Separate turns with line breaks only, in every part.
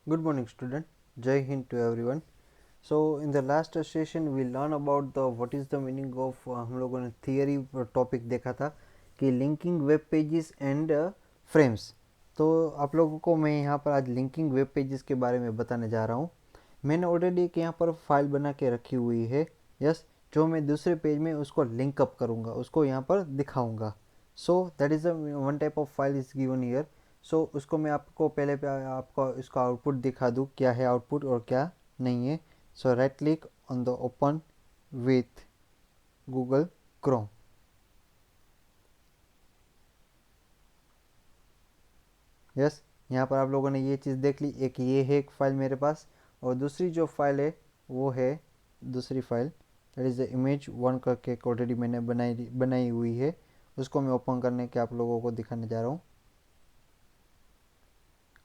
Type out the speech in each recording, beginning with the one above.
Good morning, student. Jai Hind to everyone. So, in the last session, we learn about the what is the meaning of हम लोगों ने theory topic देखा था कि linking web pages and frames. तो आप लोगों को मैं यहाँ पर आज लिंकिंग वेब पेजेस के बारे में बताने जा रहा हूँ। मैंने ऑलरेडी एक यहाँ पर फाइल बना के रखी हुई है, यस, जो मैं दूसरे पेज में उसको लिंक अप करूँगा, उसको यहाँ पर दिखाऊँगा। So that is one type of file is given here. So उसको मैं आपको पहले पे आपको इसका आउटपुट दिखा दूँ, क्या है आउटपुट और क्या नहीं है। So right click on the open with Google Chrome. Yes, यहाँ पर आप लोगों ने ये चीज़ देख ली। एक ये है एक फ़ाइल मेरे पास, और दूसरी जो फाइल है वो है दूसरी file, that is the image one करके एक ऑलरेडी मैंने बनाई हुई है। उसको मैं ओपन करने के आप लोगों को दिखाने जा रहा हूँ।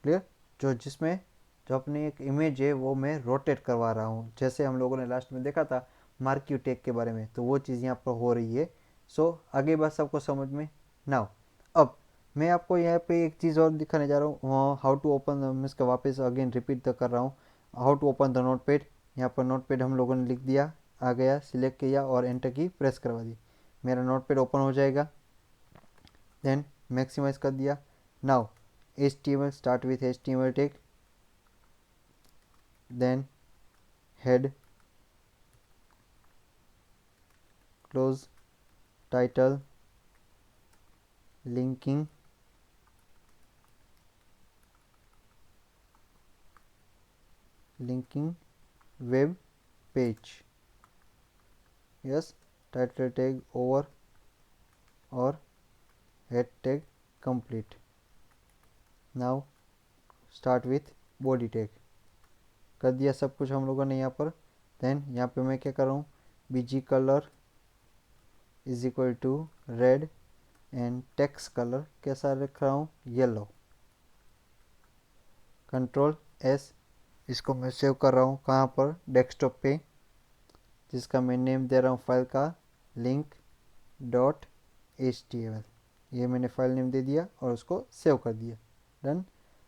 क्लियर? जिसमें जो अपनी एक इमेज है वो मैं रोटेट करवा रहा हूँ, जैसे हम लोगों ने लास्ट में देखा था मार्क्यू टेक के बारे में, तो वो चीज़ यहाँ पर हो रही है। सो आगे बात सबको समझ में नाउ। अब मैं आपको यहाँ पे एक चीज़ और दिखाने जा रहा हूँ, हाउ टू ओपन, मैं इसका वापस अगेन रिपीट कर रहा हूँ। How to open the notepad. यहाँ पर नोट पैड हम लोगों ने लिख दिया, आ गया, सिलेक्ट किया और एंटर की प्रेस करवा दी, मेरा नोट पैड ओपन हो जाएगा। देन मैक्सिमाइज कर दिया। Now HTML, start with HTML tag, then head, close, title, linking, web page. Yes, title tag over or head tag complete. Now start with body tag. कर दिया सब कुछ हम लोगों ने यहाँ पर। देन यहाँ पे मैं क्या कर रहा हूँ, BG colour is equal to red and text colour कैसा रख रहा हूँ, येलो। कंट्रोल S, इसको मैं सेव कर रहा हूँ कहाँ पर, डेस्कटॉप पे, जिसका मैं नेम दे रहा हूँ फाइल का link.html। ये मैंने फाइल नेम दे दिया और उसको सेव कर दिया। डन।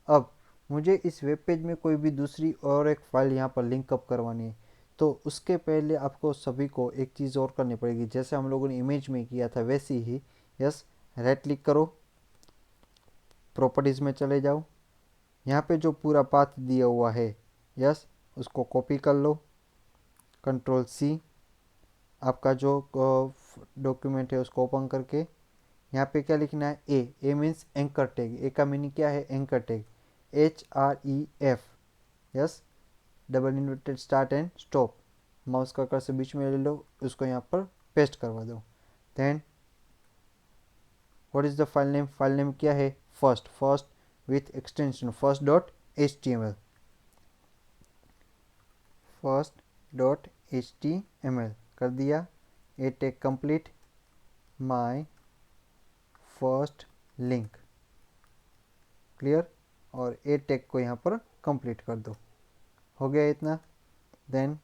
अब मुझे इस वेब पेज में कोई भी दूसरी और एक फ़ाइल यहाँ पर लिंक अप करवानी है, तो उसके पहले आपको सभी को एक चीज़ और करनी पड़ेगी, जैसे हम लोगों ने इमेज में किया था वैसे ही। यस, राइट क्लिक करो, प्रॉपर्टीज़ में चले जाओ, यहाँ पे जो पूरा पाथ दिया हुआ है, यस, उसको कॉपी कर लो। कंट्रोल C, आपका जो डॉक्यूमेंट है उसको ओपन करके यहाँ पे क्या लिखना है, A means anchor tag. A का मीनिंग क्या है, anchor tag, HREF। Yes, double inverted start and stop, mouse का कर्सर बीच में ले लो, उसको यहाँ पर पेस्ट करवा दो। Then what is the file name, file name क्या है, first with extension first.html, first.html कर दिया। A tag complete, my first link, clear, और ए टेक को यहाँ पर कंप्लीट कर दो। हो गया इतना। Then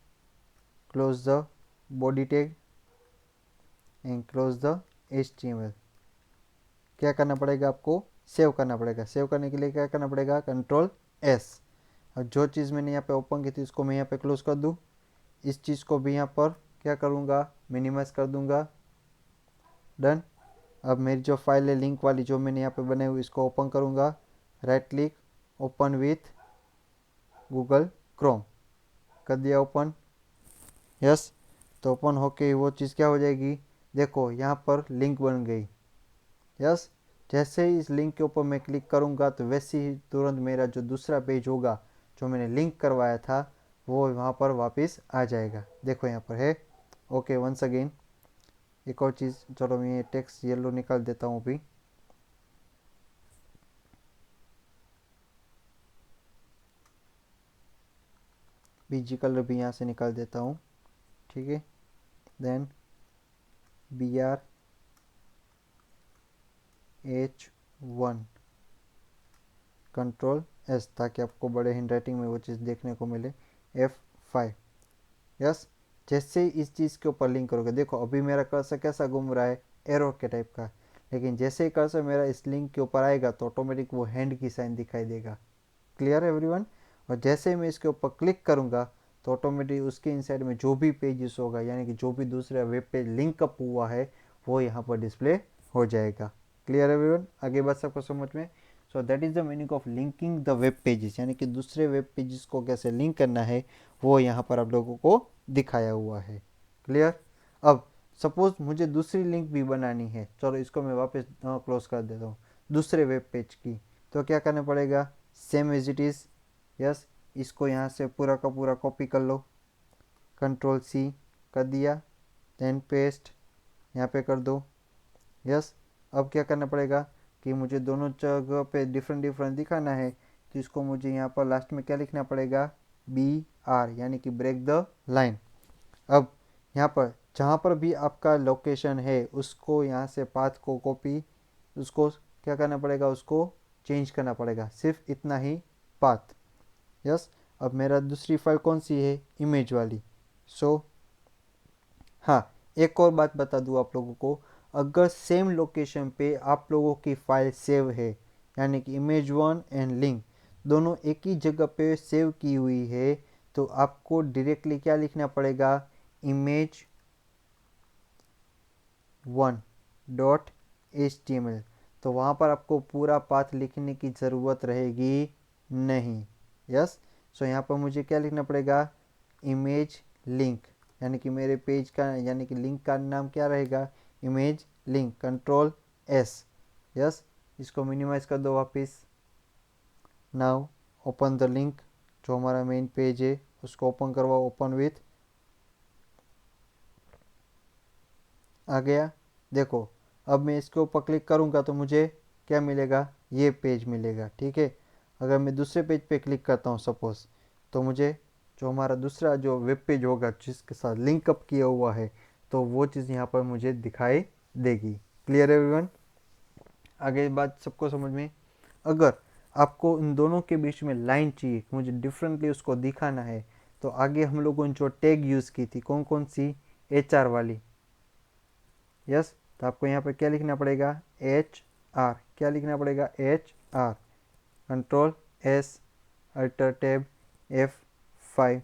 close the body tag and close the HTML। क्या करना पड़ेगा आपको, सेव करना पड़ेगा। सेव करने के लिए क्या करना पड़ेगा, कंट्रोल S। अब जो चीज़ मैंने यहाँ पे ओपन की थी उसको मैं यहाँ पे क्लोज कर दूँ, इस चीज़ को भी यहाँ पर क्या करूँगा, मिनिमाइज कर दूँगा। डन। अब मेरी जो फाइल है लिंक वाली जो मैंने यहाँ पे बनाई हुई, इसको ओपन करूँगा, right click, open with Google Chrome, कर दिया ओपन। यस, तो ओपन होके वो चीज़ क्या हो जाएगी, देखो यहाँ पर लिंक बन गई। यस, जैसे ही इस लिंक के ऊपर मैं क्लिक करूँगा तो वैसे ही तुरंत मेरा जो दूसरा पेज होगा जो मैंने लिंक करवाया था वो वहाँ पर वापस आ जाएगा। देखो यहाँ पर है। ओके, वंस अगेन एक और चीज़, चलो मैं ये टेक्स्ट येलो निकाल देता हूँ अभी। BG कलर भी यहाँ से निकाल देता हूँ, ठीक है। देन BRH1, कंट्रोल S, ताकि आपको बड़े हैंड राइटिंग में वो चीज़ देखने को मिले, F5। यस, जैसे ही इस चीज़ के ऊपर लिंक करोगे, देखो अभी मेरा कर्सर कैसा घूम रहा है, एरो के टाइप का, लेकिन जैसे ही कर्सर मेरा इस लिंक के ऊपर आएगा तो ऑटोमेटिक वो हैंड की साइन दिखाई देगा। Clear everyone? और जैसे मैं इसके ऊपर क्लिक करूँगा तो ऑटोमेटिक उसके इनसाइड में जो भी पेजेस होगा यानी कि जो भी दूसरा वेब पेज लिंक अप हुआ है वो यहाँ पर डिस्प्ले हो जाएगा। क्लियर एवरीवन, आगे बात सबको समझ में। सो that is the meaning of linking the web pages, यानी कि दूसरे वेब पेजेस को कैसे लिंक करना है वो यहाँ पर आप लोगों को दिखाया हुआ है। क्लियर। अब सपोज मुझे दूसरी लिंक भी बनानी है, चलो इसको मैं वापस क्लोज कर देता हूँ दूसरे वेब पेज की, तो क्या करना पड़ेगा, same as it is, yes, इसको यहाँ से पूरा का पूरा कॉपी कर लो, कंट्रोल सी कर दिया, देन पेस्ट यहाँ पे कर दो, यस। अब क्या करना पड़ेगा कि मुझे दोनों जगह पे डिफरेंट डिफरेंट दिखाना है, तो इसको मुझे यहाँ पर लास्ट में क्या लिखना पड़ेगा, BR, यानी कि ब्रेक द लाइन। अब यहाँ पर जहाँ पर भी आपका लोकेशन है उसको यहाँ से पाथ को कॉपी, उसको क्या करना पड़ेगा, उसको चेंज करना पड़ेगा, सिर्फ इतना ही पाथ, यस। अब मेरा दूसरी फाइल कौन सी है, इमेज वाली। सो हाँ, एक और बात बता दूँ आप लोगों को, अगर सेम लोकेशन पे आप लोगों की फाइल सेव है, यानी कि Image1 एंड लिंक दोनों एक ही जगह पे सेव की हुई है, तो आपको डायरेक्टली क्या लिखना पड़ेगा, image1.html, तो वहाँ पर आपको पूरा पाथ लिखने की ज़रूरत रहेगी नहीं, यस। सो यहाँ पर मुझे क्या लिखना पड़ेगा, इमेज लिंक, यानी कि मेरे पेज का यानी कि लिंक का नाम क्या रहेगा, image link, control S, yes. इसको मिनिमाइज कर दो वापस। नाउ ओपन द लिंक, जो हमारा मेन पेज है उसको ओपन करवाओ, ओपन विथ, आ गया। देखो अब मैं इसके ऊपर क्लिक करूँगा तो मुझे क्या मिलेगा, ये पेज मिलेगा, ठीक है। अगर मैं दूसरे पेज पे क्लिक करता हूँ सपोज, तो मुझे जो हमारा दूसरा जो वेब पेज होगा जिसके साथ लिंक अप किया हुआ है, तो वो चीज़ यहाँ पर मुझे दिखाई देगी। क्लियर एवरीवन, आगे बात सबको समझ में। अगर आपको इन दोनों के बीच में लाइन चाहिए, मुझे डिफरेंटली उसको दिखाना है, तो आगे हम लोगों ने जो टैग यूज़ की थी कौन कौन सी, HR वाली, यस। तो आपको यहाँ पर क्या लिखना पड़ेगा, HR, क्या लिखना पड़ेगा, HR, control S, alt tab F5,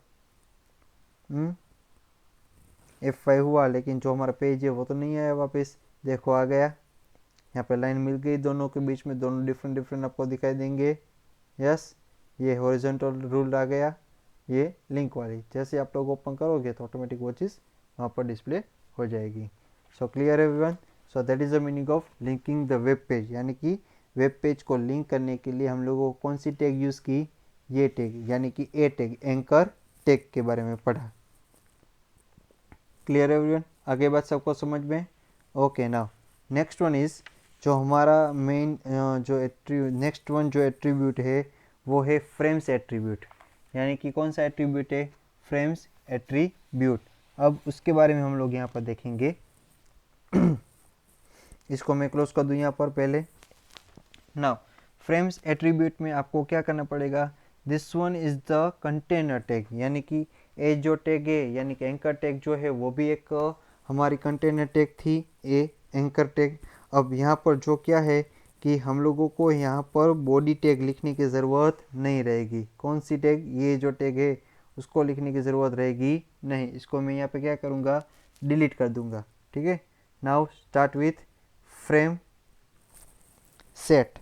F5 हुआ, लेकिन जो हमारा पेज है वो तो नहीं आया वापस, देखो आ गया, यहाँ पे लाइन मिल गई दोनों के बीच में, दोनों डिफरेंट डिफरेंट आपको दिखाई देंगे, यस। ये हॉरिजॉन्टल रूल आ गया, ये लिंक वाली, जैसे आप लोग ओपन करोगे तो ऑटोमेटिक वो चीज़ वहाँ पर डिस्प्ले हो जाएगी। So clear everyone, so that is the meaning of linking the web page, यानी कि वेब पेज को लिंक करने के लिए हम लोगों को कौन सी टैग यूज़ की, ये टैग, यानी कि ए टैग, एंकर टैग के बारे में पढ़ा। क्लियर एवरीवन, आगे बात सबको समझ में। Okay, now next one is, जो हमारा मेन जो नेक्स्ट वन जो एट्रीब्यूट है वो है फ्रेम्स एट्रीब्यूट, यानी कि कौन सा एट्रीब्यूट है, फ्रेम्स एट्रीब्यूट। अब उसके बारे में हम लोग यहाँ पर देखेंगे। इसको मैं क्लोज कर दूँ यहाँ पर पहले। नाउ फ्रेम्स एट्रीब्यूट में आपको क्या करना पड़ेगा, this one is the container tag, यानी कि ए जो टैग है यानी कि एंकर टैग जो है वो भी एक हमारी कंटेनर टैग थी, ए एंकर टैग। अब यहाँ पर जो क्या है कि हम लोगों को यहाँ पर बॉडी टैग लिखने की ज़रूरत नहीं रहेगी, कौन सी टैग, ये जो टैग है उसको लिखने की ज़रूरत रहेगी नहीं, इसको मैं यहाँ पे क्या करूँगा, डिलीट कर दूँगा, ठीक है। Now start with frame set,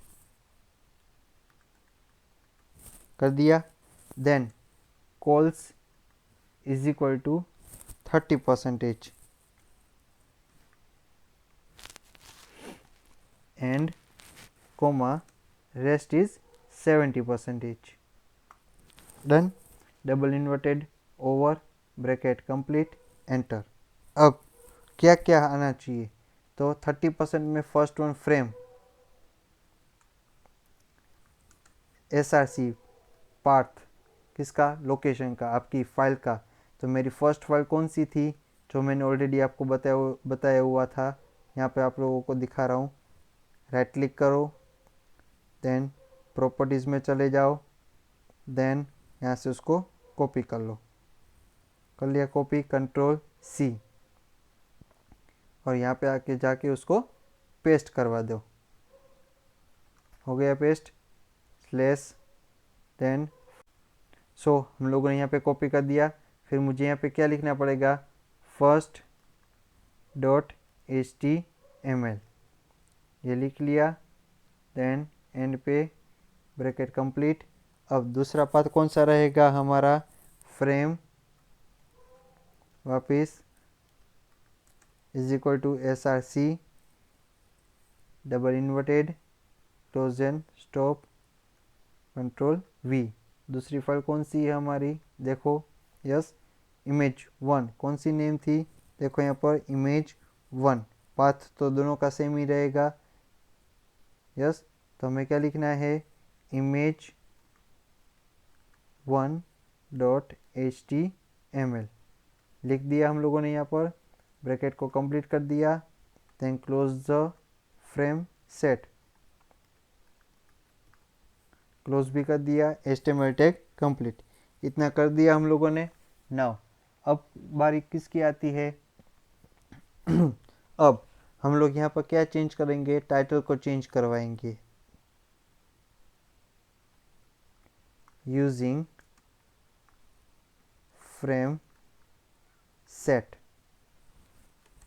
कर दिया, then cols is equal to 30% and comma rest is 70%, done, double inverted over bracket complete, enter. अब क्या क्या आना चाहिए, तो 30% में first one frame, SRC path, किसका, लोकेशन का, आपकी फाइल का। तो मेरी फर्स्ट फाइल कौन सी थी, जो मैंने ऑलरेडी आपको बताया हुआ था, यहाँ पे आप लोगों को दिखा रहा हूँ। राइट क्लिक करो, देन प्रॉपर्टीज़ में चले जाओ, देन यहाँ से उसको कॉपी कर लो, कर लिया कॉपी, कंट्रोल C, और यहाँ पे आके जाके उसको पेस्ट करवा दो, हो गया पेस्ट, स्लैश, देन सो हम लोगों ने यहाँ पे कॉपी कर दिया। फिर मुझे यहाँ पे क्या लिखना पड़ेगा, फर्स्ट डॉट HTML, ये लिख लिया। देन एंड पे ब्रैकेट कंप्लीट। अब दूसरा पाथ कौन सा रहेगा हमारा, फ्रेम वापिस is equal to SRC double inverted close end stop control V। दूसरी फाइल कौन सी है हमारी, देखो, यस, image1। कौन सी नेम थी, देखो यहाँ पर image1। पाथ तो दोनों का सेम ही रहेगा, यस। तो हमें क्या लिखना है, image1.html लिख दिया हम लोगों ने यहाँ पर, ब्रैकेट को कंप्लीट कर दिया। Then close the frame set, close भी कर दिया, HTML टैग कंप्लीट। इतना कर दिया हम लोगों ने। नाउ अब बारी किसकी आती है अब हम लोग यहाँ पर क्या चेंज करेंगे, टाइटल को चेंज करवाएंगे यूजिंग फ्रेम सेट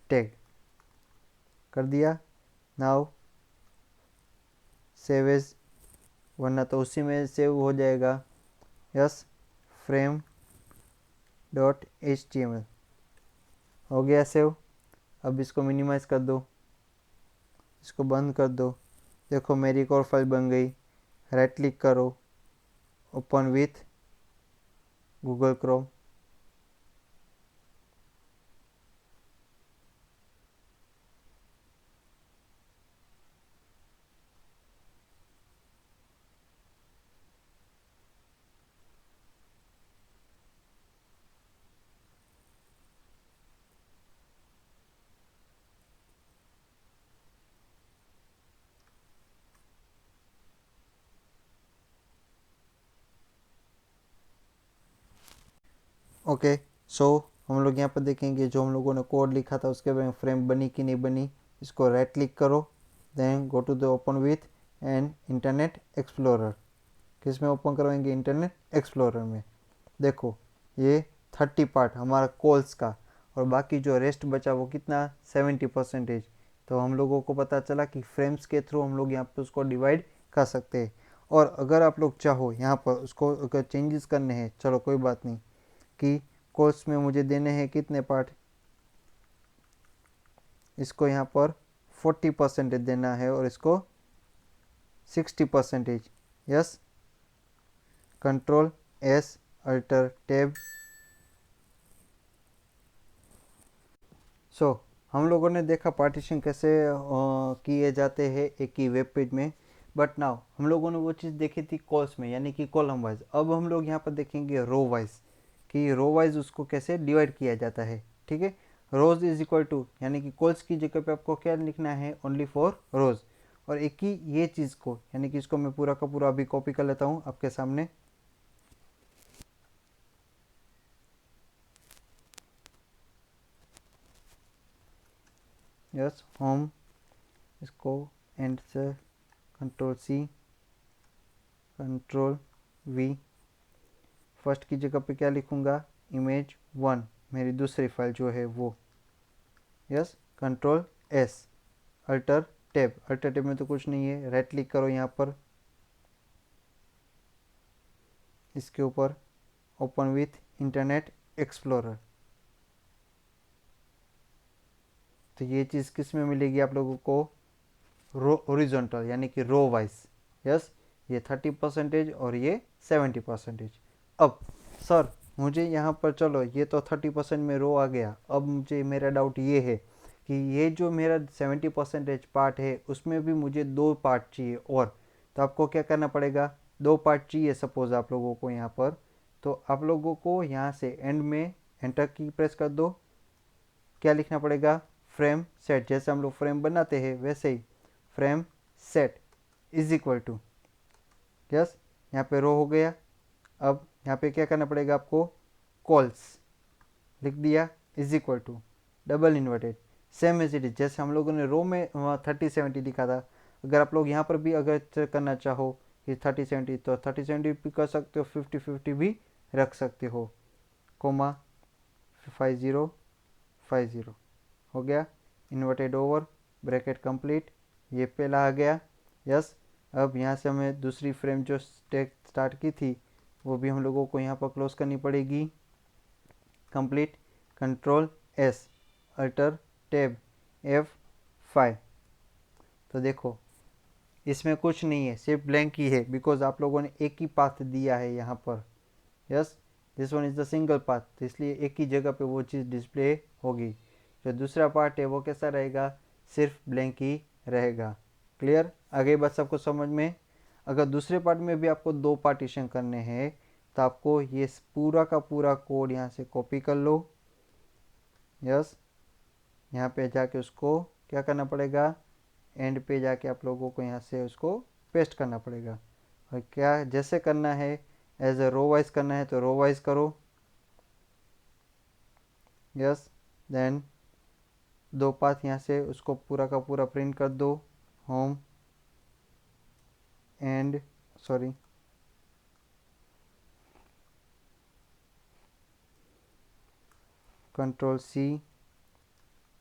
टैग, कर दिया। नाउ सेव एज, वरना तो उसी में सेव हो जाएगा, यस, फ्रेम डॉट HTML हो गया सेव। अब इसको मिनिमाइज कर दो, इसको बंद कर दो। देखो मेरी एक और फाइल बन गई। राइट क्लिक करो, open with Google Chrome. Okay, so हम लोग यहाँ पर देखेंगे जो हम लोगों ने कोड लिखा था उसके बारे में फ्रेम बनी कि नहीं बनी। इसको राइट क्लिक करो, then go to the open with and Internet Explorer. किस में ओपन करवाएंगे, इंटरनेट एक्सप्लोरर में। देखो ये 30 पार्ट हमारा कॉल्स का, और बाकी जो रेस्ट बचा वो कितना, 70%। तो हम लोगों को पता चला कि फ्रेम्स के थ्रू हम लोग यहाँ पर उसको डिवाइड कर सकते हैं। और अगर आप लोग चाहो यहाँ पर उसको अगर चेंजेस करने हैं, चलो कोई बात नहीं, कि कोर्स में मुझे देने हैं कितने पार्ट, इसको यहाँ पर 40% देना है और इसको 60%। Yes, control S alt tab. So हम लोगों ने देखा पार्टीशन कैसे किए जाते हैं एक ही वेब पेज में। बट नाउ हम लोगों ने वो चीज़ देखी थी कॉल्स में, यानी कि कॉलम वाइज। अब हम लोग यहाँ पर देखेंगे रो वाइज, कि रो वाइज उसको कैसे डिवाइड किया जाता है। ठीक है, रोज इज इक्वल टू, यानी कि कॉल्स की जगह पे आपको क्या लिखना है, ओनली फॉर रोज। और एक ही ये चीज़ को, यानी कि इसको मैं पूरा का पूरा अभी कॉपी कर लेता हूँ आपके सामने। यस, होम, इसको एंड से control C control V। First की जगह पे क्या लिखूँगा, image1, मेरी दूसरी फाइल जो है वो। Yes, control S alt tab. Alter tab में तो कुछ नहीं है, राइट क्लिक करो यहाँ पर, इसके ऊपर ओपन विथ इंटरनेट एक्सप्लोरर। तो ये चीज़ किस में मिलेगी आप लोगों को, रो ओरिजेंटल, यानी कि रो वाइज। यस, ये 30% और ये 70%। अब सर मुझे यहाँ पर, चलो ये तो 30% में रो आ गया। अब मुझे मेरा डाउट ये है कि ये जो मेरा 70% पार्ट है उसमें भी मुझे 2 पार्ट चाहिए। और तो आपको क्या करना पड़ेगा, 2 पार्ट चाहिए सपोज आप लोगों को यहाँ पर। तो आप लोगों को यहाँ से एंड में एंटर की प्रेस कर दो। क्या लिखना पड़ेगा, फ्रेम सेट। जैसे हम लोग फ्रेम बनाते हैं वैसे ही frame set is equal to, yes, यहाँ पे रो हो गया। अब यहाँ पे क्या करना पड़ेगा आपको, कॉल्स लिख दिया, is equal to double inverted, same as it is जैसे हम लोगों ने रो में 30-70 लिखा था। अगर आप लोग यहाँ पर भी अगर करना चाहो कि 30-70, तो 30-70 भी कर सकते हो, 50-50 भी रख सकते हो, कोमा 5050 हो गया, इन्वर्टेड ओवर ब्रैकेट कंप्लीट, ये पहला आ गया। यस, अब यहाँ से हमें दूसरी फ्रेम जो स्टार्ट की थी वो भी हम लोगों को यहाँ पर क्लोज करनी पड़ेगी। Complete, control S, alter tab F5। तो देखो इसमें कुछ नहीं है, सिर्फ ब्लैंक ही है, बिकॉज आप लोगों ने एक ही पाथ दिया है यहाँ पर। Yes, this one is the single path, तो इसलिए एक ही जगह पे वो चीज़ डिस्प्ले होगी। जो दूसरा पार्ट है वो कैसा रहेगा, सिर्फ ब्लैंक ही रहेगा। क्लियर, आगे बात सबको समझ में। अगर दूसरे पार्ट में भी आपको 2 पार्टीशन करने हैं तो आपको ये पूरा का पूरा कोड यहाँ से कॉपी कर लो। यस, यहाँ पे जाके उसको क्या करना पड़ेगा, एंड पे जाके आप लोगों को यहाँ से उसको पेस्ट करना पड़ेगा। और क्या जैसे करना है, एज ए रो वाइज करना है तो रो वाइज करो। यस, देन 2 पाथ यहाँ से उसको पूरा का पूरा प्रिंट कर दो, home and sorry control C,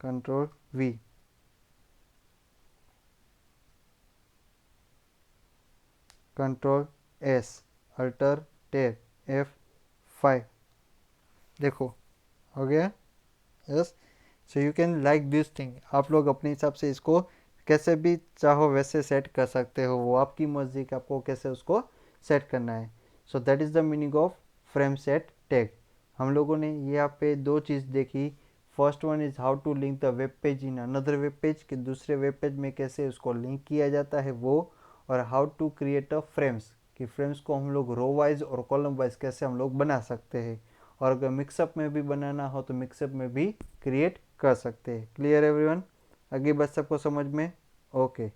control V, control S, alt tab F5। देखो हो गया। Yes, so you can like this thing, आप लोग अपने हिसाब से इसको कैसे भी चाहो वैसे सेट कर सकते हो, वो आपकी मर्जी कि आपको कैसे उसको सेट करना है। So that is the meaning of frame set tag. हम लोगों ने यहाँ पे 2 चीज़ देखी। First one is how to link the web page in another web page, कि दूसरे वेब पेज में कैसे उसको लिंक किया जाता है वो, और how to create a frames, कि फ्रेम्स को हम लोग रो वाइज और कॉलम वाइज कैसे हम लोग बना सकते हैं, और अगर मिक्सअप में भी बनाना हो तो मिक्सअप में भी क्रिएट कर सकते हैं। क्लियर एवरीवन, आगे बात सबको समझ में। ओके।